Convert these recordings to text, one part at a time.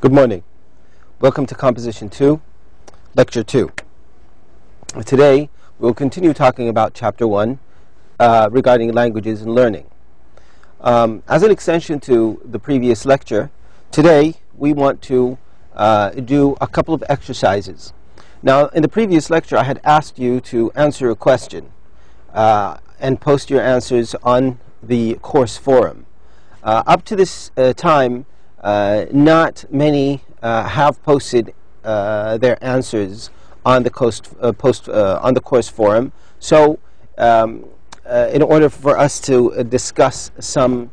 Good morning. Welcome to Composition 2, Lecture 2. Today, we'll continue talking about Chapter 1 regarding languages and learning. As an extension to the previous lecture, today we want to do a couple of exercises. Now, in the previous lecture, I had asked you to answer a question and post your answers on the course forum. Up to this time, not many have posted their answers on the course forum. So, in order for us to discuss some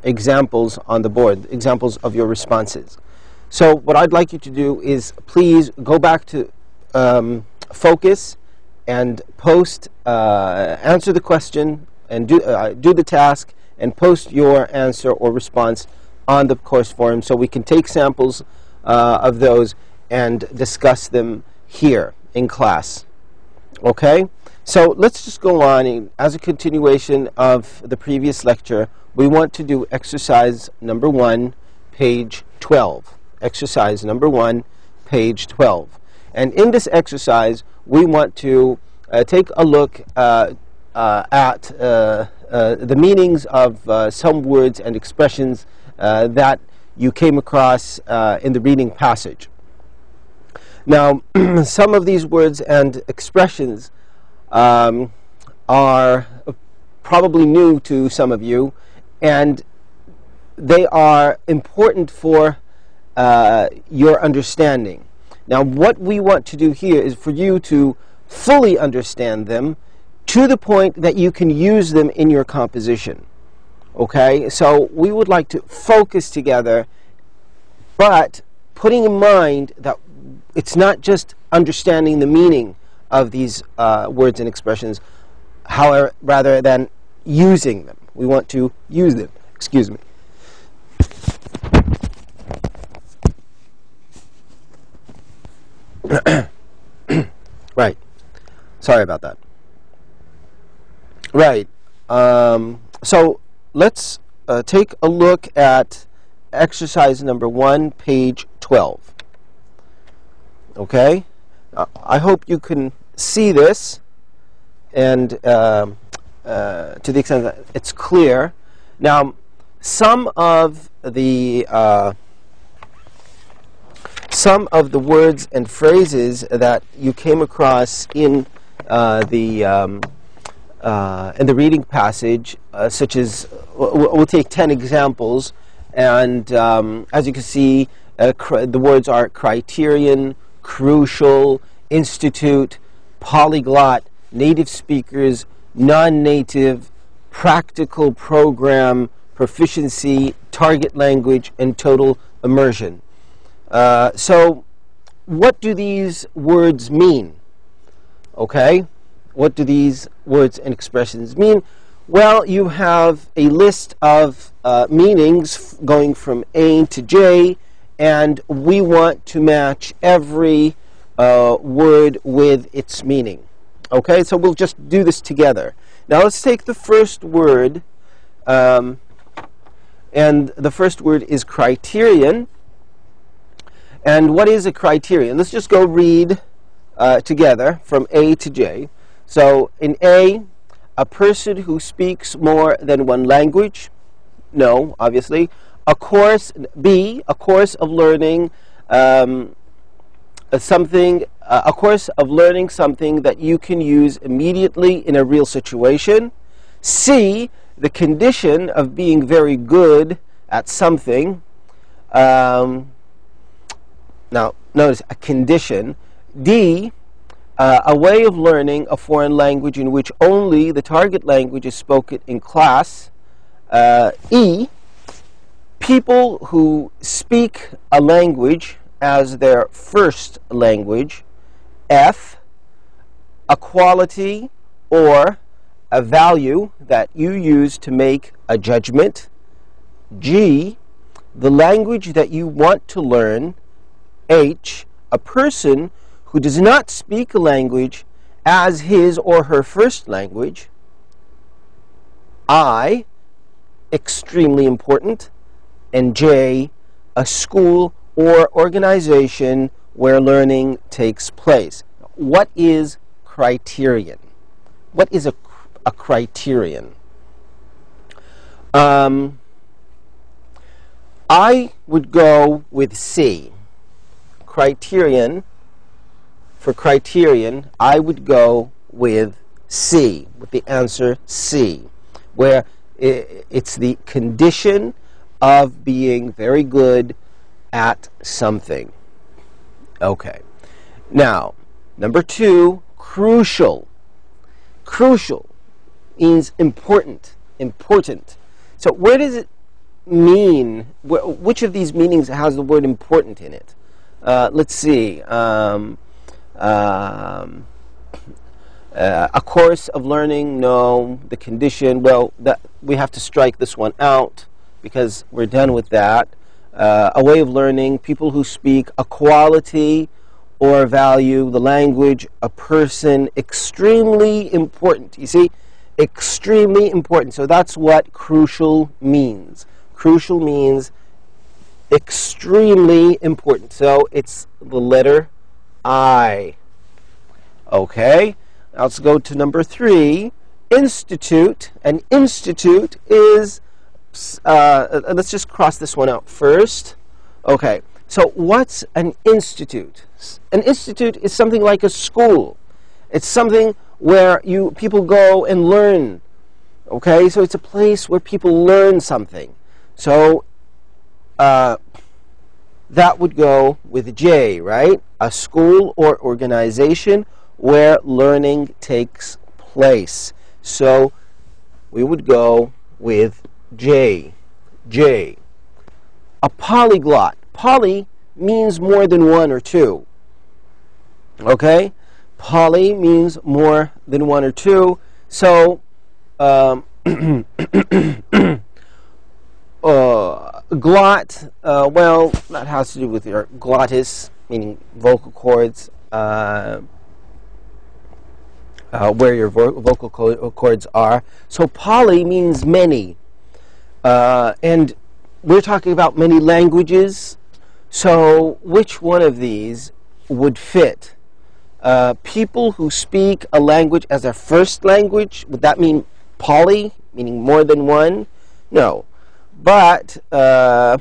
examples on the board, examples of your responses. So, what I'd like you to do is please go back to focus and post, answer the question and do the task and post your answer or response on the course forum so we can take samples of those and discuss them here in class. Okay? So let's just go on. As a continuation of the previous lecture, we want to do exercise number 1, page 12. Exercise number 1, page 12. And in this exercise, we want to take a look at the meanings of some words and expressions that you came across in the reading passage. Now, some of these words and expressions are probably new to some of you, and they are important for your understanding. Now, what we want to do here is for you to fully understand them to the point that you can use them in your composition. Okay, so we would like to focus together, but putting in mind that it's not just understanding the meaning of these words and expressions, however, rather than using them. We want to use them. Excuse me. Right. Sorry about that. Right. So let's take a look at exercise number 1, page 12. Okay? I hope you can see this, and to the extent that it's clear. Now, some of the words and phrases that you came across in the reading passage, such as, we'll take 10 examples, and as you can see, the words are criterion, crucial, institute, polyglot, native speakers, non-native, practical program, proficiency, target language, and total immersion. So, what do these words mean? Okay? What do these words and expressions mean? Well, you have a list of meanings going from A to J, and we want to match every word with its meaning. Okay, so we'll just do this together. Now let's take the first word, and the first word is criterion. And what is a criterion? Let's just go read together from A to J. So in A, a person who speaks more than one language. No, obviously. A course. B, a course of learning something. A course of learning something that you can use immediately in a real situation. C, the condition of being very good at something. Now, notice a condition. D, a way of learning a foreign language in which only the target language is spoken in class. E, people who speak a language as their first language. F, a quality or a value that you use to make a judgment. G, the language that you want to learn. H, a person who does not speak a language as his or her first language. I, extremely important. And J, a school or organization where learning takes place. What is criterion? What is a criterion? I would go with C. Criterion. For criterion, I would go with C, with the answer C, where it's the condition of being very good at something. Okay. Now, number 2, crucial. Crucial means important. Important. So where does it mean? Which of these meanings has the word important in it? Let's see. A course of learning, no. The condition, well, we have to strike this one out because we're done with that. A way of learning, people who speak, a quality or value, the language, a person, extremely important. You see, extremely important. So that's what crucial means. Crucial means extremely important. So it's the letter I. Okay, now let's go to number 3, institute. An institute is, let's just cross this one out first. Okay, so what's an institute? An institute is something like a school. It's something where people go and learn. Okay, so it's a place where people learn something. So that would go with J, right? A school or organization where learning takes place. So we would go with J. J. A polyglot. Poly means more than one or two. Okay? Poly means more than one or two. So glot, well, that has to do with your glottis, meaning vocal cords, where your vocal cords are. So poly means many. And we're talking about many languages. So which one of these would fit? People who speak a language as their first language, would that mean poly, meaning more than one? No. But right.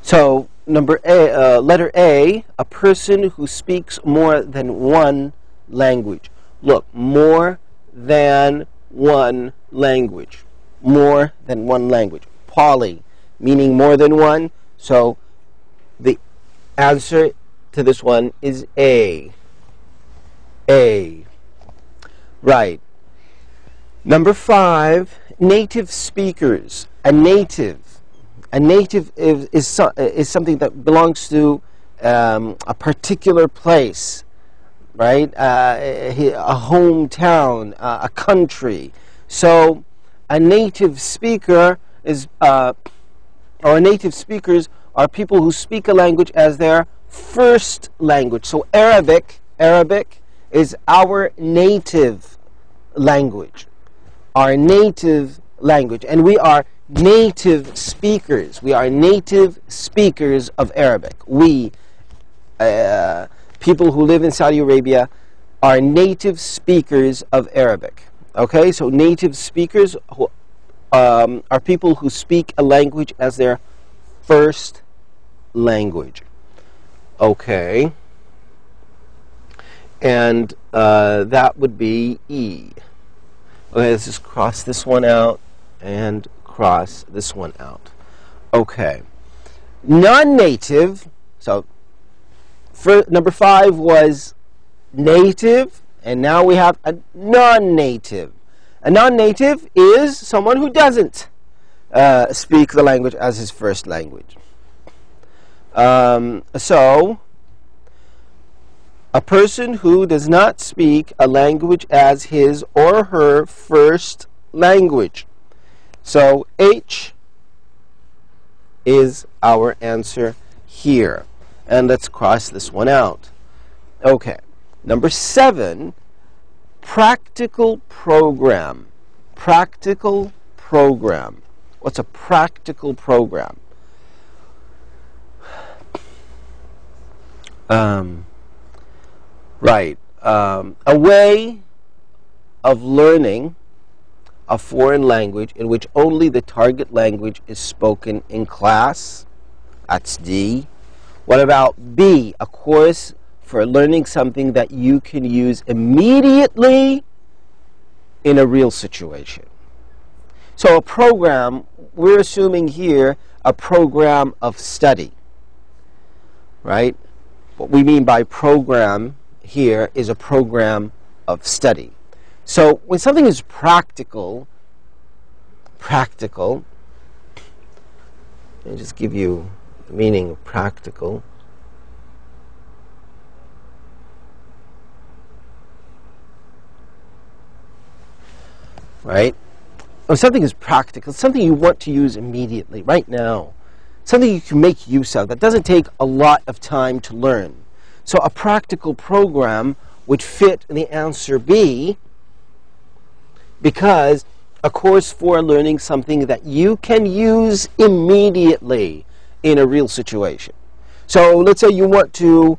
So number A, letter A, a person who speaks more than one language. Look, more than one language. More than one language. Poly, meaning more than one. So the answer to this one is A. A. Right. Number 5, native speakers. A native is something that belongs to a particular place, right? A hometown, a country. So a native speaker is, or native speakers are people who speak a language as their first language. So Arabic is our native language. Our native language. And we are native speakers. We are native speakers of Arabic. We, people who live in Saudi Arabia, are native speakers of Arabic. Okay, so native speakers who, are people who speak a language as their first language. Okay. And that would be E. Okay, let's just cross this one out and cross this one out. Okay. Non-native, so number 5 was native, and now we have a non-native. A non-native is someone who doesn't speak the language as his first language. So, a person who does not speak a language as his or her first language. So H is our answer here. And let's cross this one out. Okay. Number 7, practical program. Practical program. What's a practical program? Right. A way of learning a foreign language in which only the target language is spoken in class. That's D. What about B? A course for learning something that you can use immediately in a real situation. So a program, we're assuming here a program of study, right? What we mean by program here is a program of study. So when something is practical, let me just give you the meaning of practical. Right? When something is practical, something you want to use immediately, right now. Something you can make use of that doesn't take a lot of time to learn. So a practical program would fit the answer B, because a course for learning something that you can use immediately in a real situation. So let's say you want to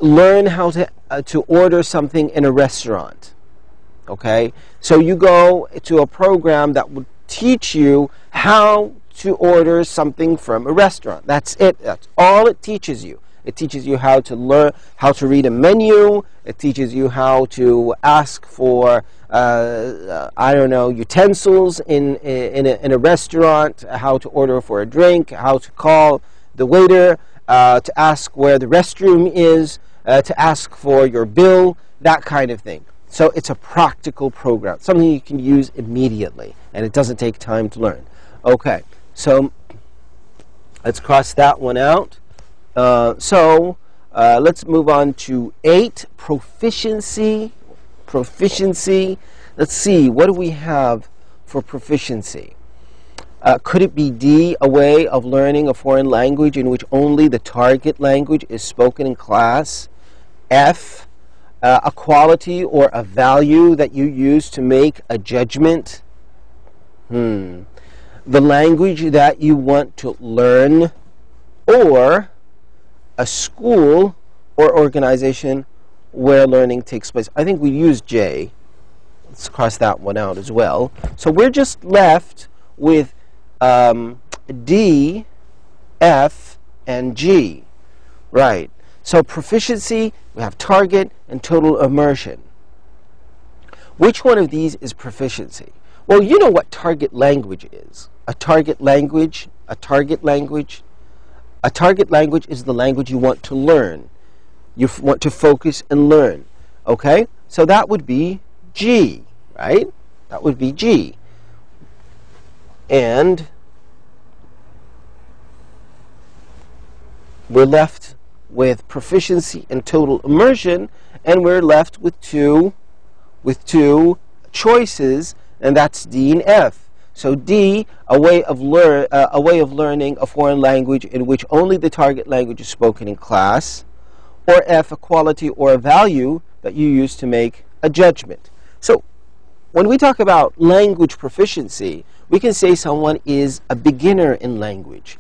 learn how to order something in a restaurant. Okay? So you go to a program that would teach you how to order something from a restaurant. That's it. That's all it teaches you. It teaches you how to learn, how to read a menu. It teaches you how to ask for, I don't know, utensils in a restaurant, how to order for a drink, how to call the waiter, to ask where the restroom is, to ask for your bill, that kind of thing. So it's a practical program, something you can use immediately, and it doesn't take time to learn. Okay, so let's cross that one out. Let's move on to 8, proficiency. Proficiency. Let's see, what do we have for proficiency? Could it be D, a way of learning a foreign language in which only the target language is spoken in class? F, a quality or a value that you use to make a judgment? The language that you want to learn, or a school or organization where learning takes place. I think we use J. Let's cross that one out as well. So we're just left with D, F, and G. Right. So proficiency, we have target and total immersion. Which one of these is proficiency? Well, you know what target language is. A target language is the language you want to learn. You want to focus and learn. Okay? So that would be G, right? That would be G. And we're left with proficiency and total immersion, and we're left with two choices, and that's D and F. So D, a way of learning a foreign language in which only the target language is spoken in class, or F, a quality or a value that you use to make a judgment. So when we talk about language proficiency, we can say someone is a beginner in language,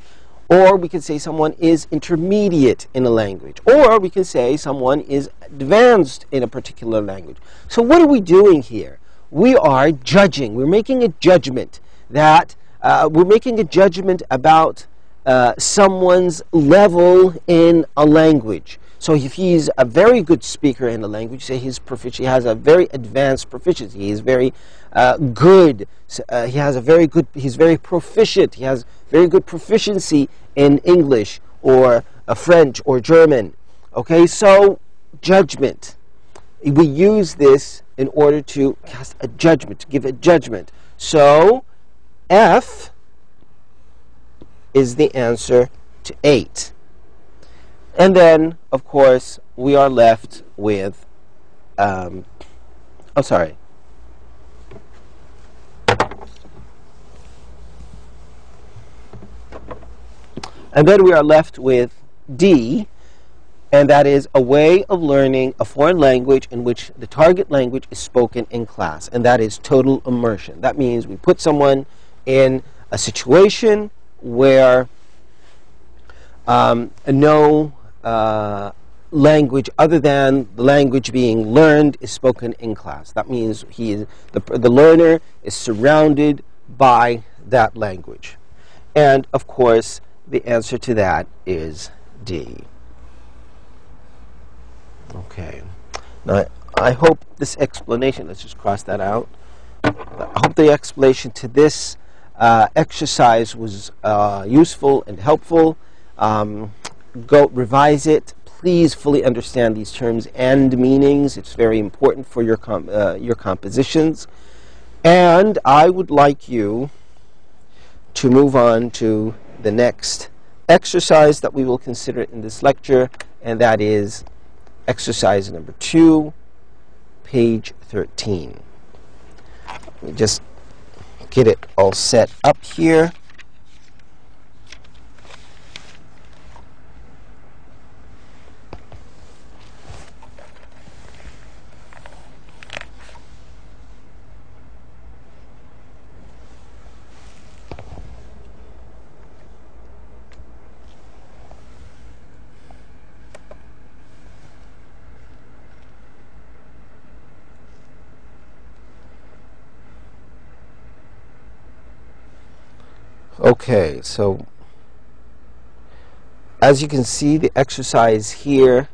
or we can say someone is intermediate in a language, or we can say someone is advanced in a particular language. So what are we doing here? We are judging. We're making a judgment that we're making a judgment about someone's level in a language. So if he's a very good speaker in a language, say he's proficient, he has a very advanced proficiency, he is very good, he's very proficient, he has very good proficiency in English or French or German. Okay, so judgment. We use this in order to cast a judgment, to give a judgment. So F is the answer to 8. And then, of course, we are left with, And then we are left with D, and that is a way of learning a foreign language in which the target language is spoken in class, and that is total immersion. That means we put someone in a situation where no language other than the language being learned is spoken in class. That means the learner is surrounded by that language. And of course, the answer to that is D. Okay. Now, I hope this explanation, let's just cross that out. I hope the explanation to this exercise was useful and helpful. Go revise it. Please fully understand these terms and meanings. It's very important for your compositions. And I would like you to move on to the next exercise that we will consider in this lecture, and that is exercise number 2, page 13. Let me just get it all set up here. Okay, so as you can see, the exercise here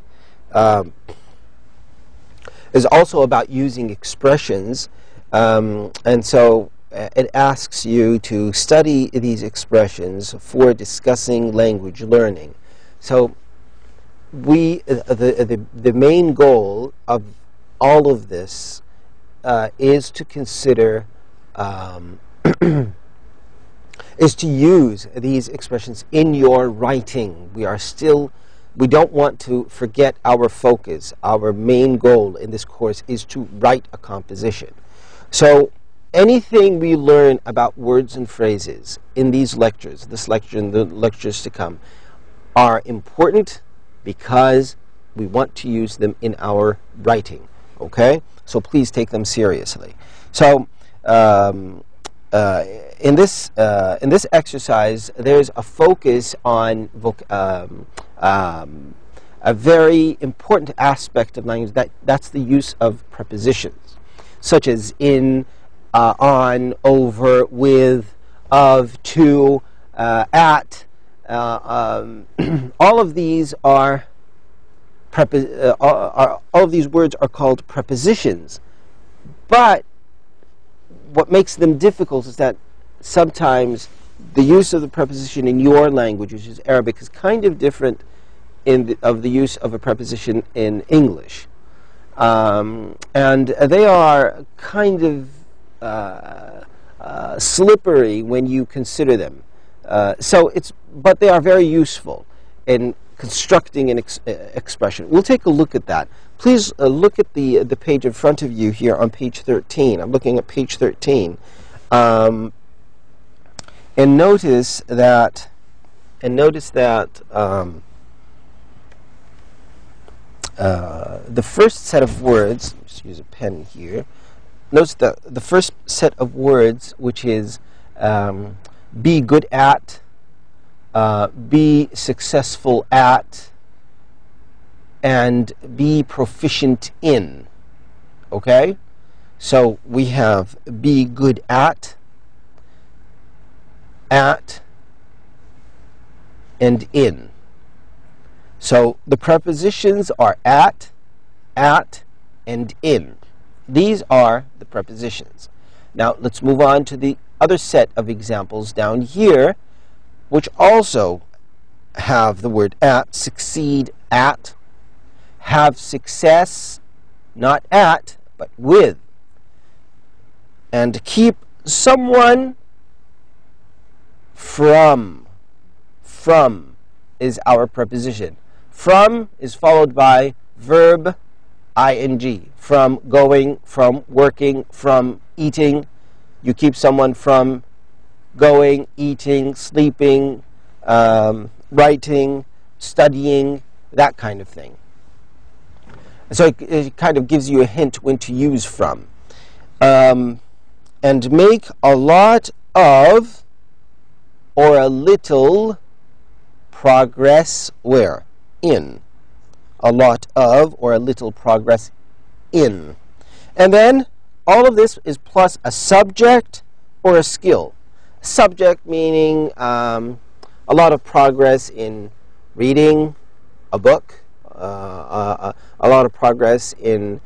is also about using expressions, and so it asks you to study these expressions for discussing language learning. So the main goal of all of this is to consider is to use these expressions in your writing. We don't want to forget our focus. Our main goal in this course is to write a composition. So anything we learn about words and phrases in these lectures, this lecture and the lectures to come, are important because we want to use them in our writing. Okay? So please take them seriously. So in this exercise, there's a focus on a very important aspect of language. That's the use of prepositions, such as in, on, over, with, of, to, at. All of these are all of these words are called prepositions, but what makes them difficult is that sometimes the use of the preposition in your language, which is Arabic, is kind of different of the use of a preposition in English. And they are kind of slippery when you consider them. But they are very useful in constructing an expression. We'll take a look at that. Please look at the page in front of you here on page 13. I'm looking at page 13. And notice that the first set of words, let's use a pen here. Notice that the first set of words, which is be good at, be successful at, and be proficient in. Okay? So we have be good at, and in. So the prepositions are at, and in. These are the prepositions. Now let's move on to the other set of examples down here, which also have the word at: succeed at, have success, not at, but with, and keep someone from. From is our preposition. From is followed by verb ing. From going, from working, from eating. You keep someone from going, eating, sleeping, writing, studying, that kind of thing. So it kind of gives you a hint when to use from. And make a lot of or a little progress where? In. A lot of or a little progress in. And then all of this is plus a subject or a skill. Subject meaning a lot of progress in reading a book, a lot of progress in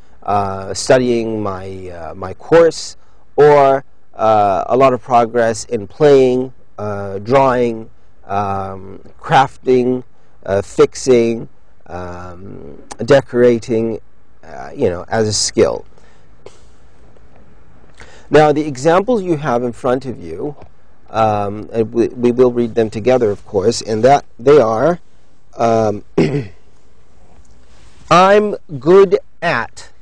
studying my course, or a lot of progress in playing, drawing, crafting, fixing, decorating, as a skill. Now, the examples you have in front of you, and we will read them together, of course, and that they are, I'm good at,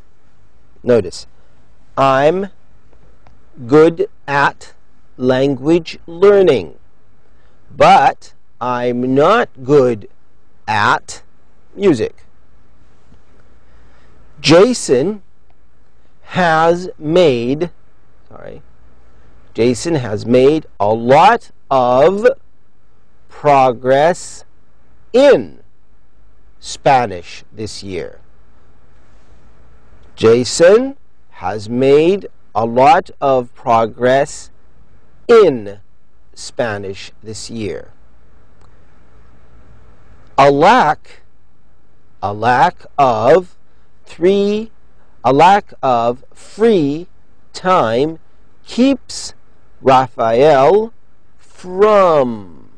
notice, I'm good at language learning, but I'm not good at music. Jason has made a lot of progress in Spanish this year. Jason has made a lot of progress in Spanish this year. A lack of free time keeps Raphael from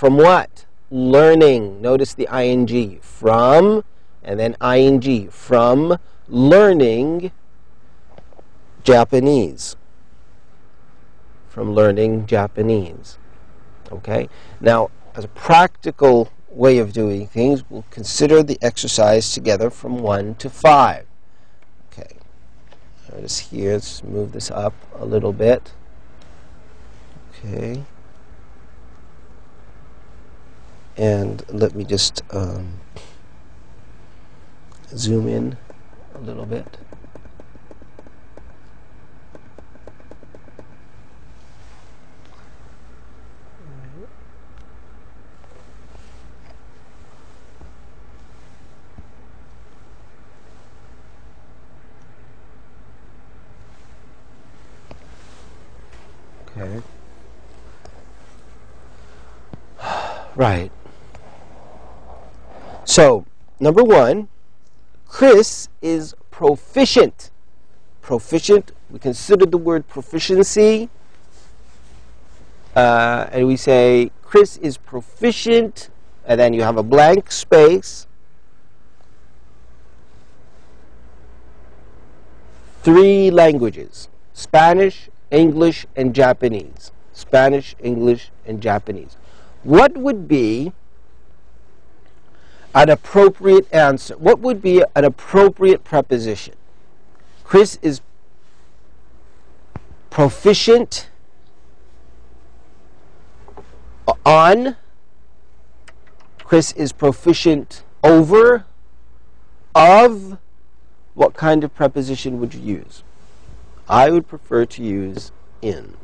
what? Learning. Notice the ing. From, and then ing. From learning Japanese. From learning Japanese. Okay? Now, as a practical way of doing things, we'll consider the exercise together from 1 to 5. Okay. Notice here, let's move this up a little bit. Okay. And let me just zoom in a little bit. Okay. Right. So, number 1, Chris is proficient. Proficient, we consider the word proficiency, and we say Chris is proficient, and then you have a blank space. 3 languages: Spanish, English, and Japanese. Spanish, English, and Japanese. What would be an appropriate answer? What would be an appropriate preposition? Chris is proficient on. Chris is proficient over. Of. What kind of preposition would you use? I would prefer to use in.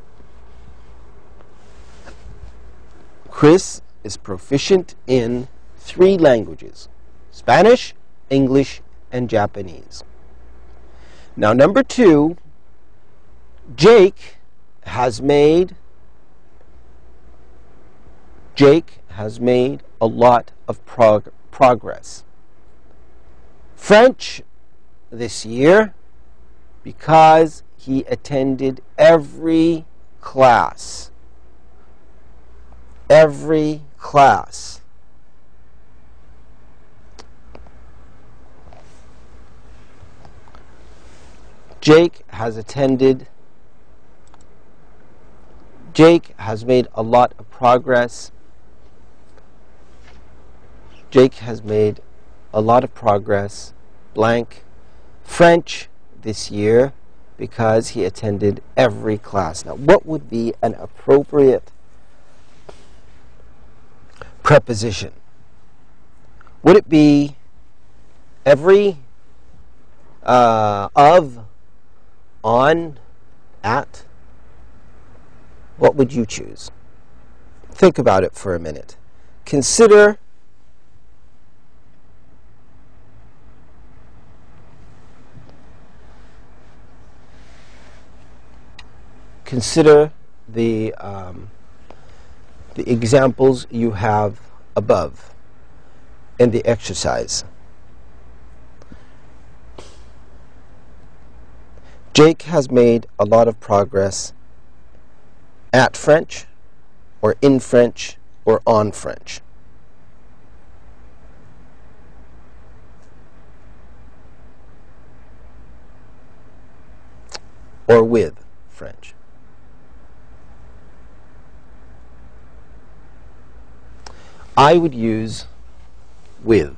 Chris is proficient in 3 languages: Spanish, English, and Japanese. Now, number 2, Jake has made a lot of progress. French this year because he attended every class. Every class. Jake has made a lot of progress. Jake has made a lot of progress, blank, French this year because he attended every class. Now, what would be an appropriate preposition? Would it be every, of, on, at? What would you choose? Think about it for a minute. Consider the examples you have above in the exercise. Jake has made a lot of progress at French, or in French, or on French. Or with French. I would use with.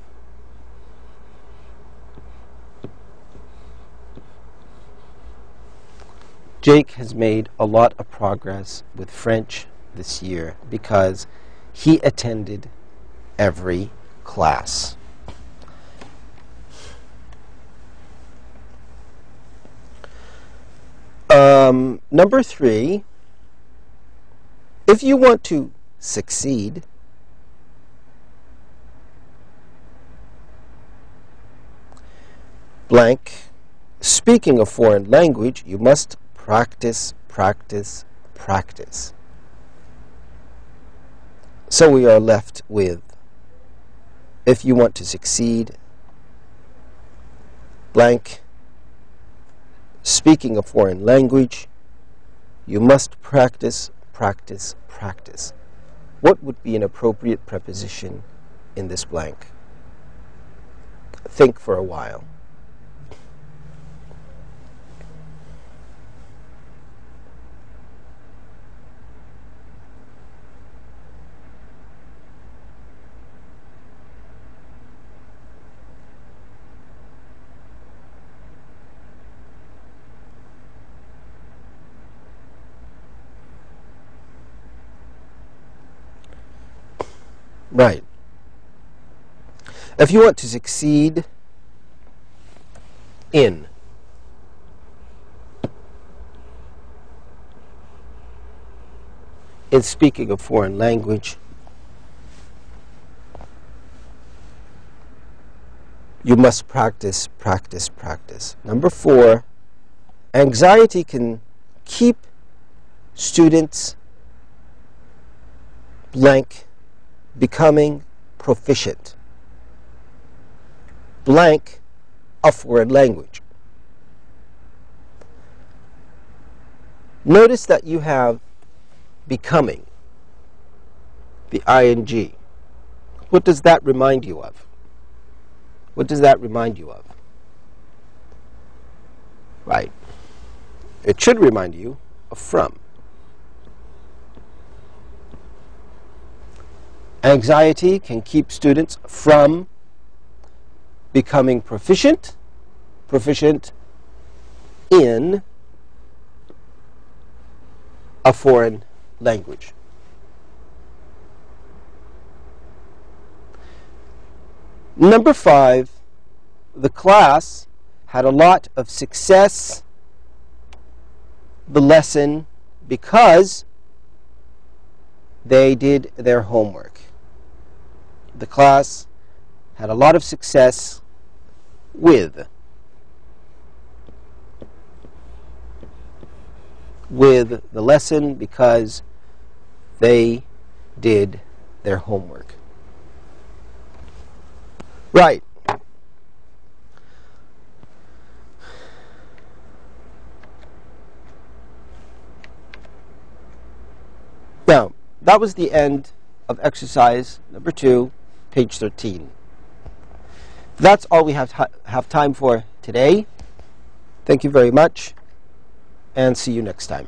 Jake has made a lot of progress with French this year because he attended every class. Number 3, if you want to succeed, blank, speaking a foreign language, you must practice, practice, practice. So we are left with, if you want to succeed, blank, speaking a foreign language, you must practice, practice, practice. What would be an appropriate preposition in this blank? Think for a while. Right. If you want to succeed in, speaking a foreign language, you must practice, practice, practice. Number 4, anxiety can keep students blank becoming proficient. Blank, a foreign language. Notice that you have becoming, the ing. What does that remind you of? What does that remind you of? Right. It should remind you of from. Anxiety can keep students from becoming proficient in a foreign language. Number 5, the class had a lot of success, the lesson, because they did their homework. The class had a lot of success with the lesson because they did their homework. Right. Now, that was the end of exercise number 2, page 13. That's all we have time for today. Thank you very much, and see you next time.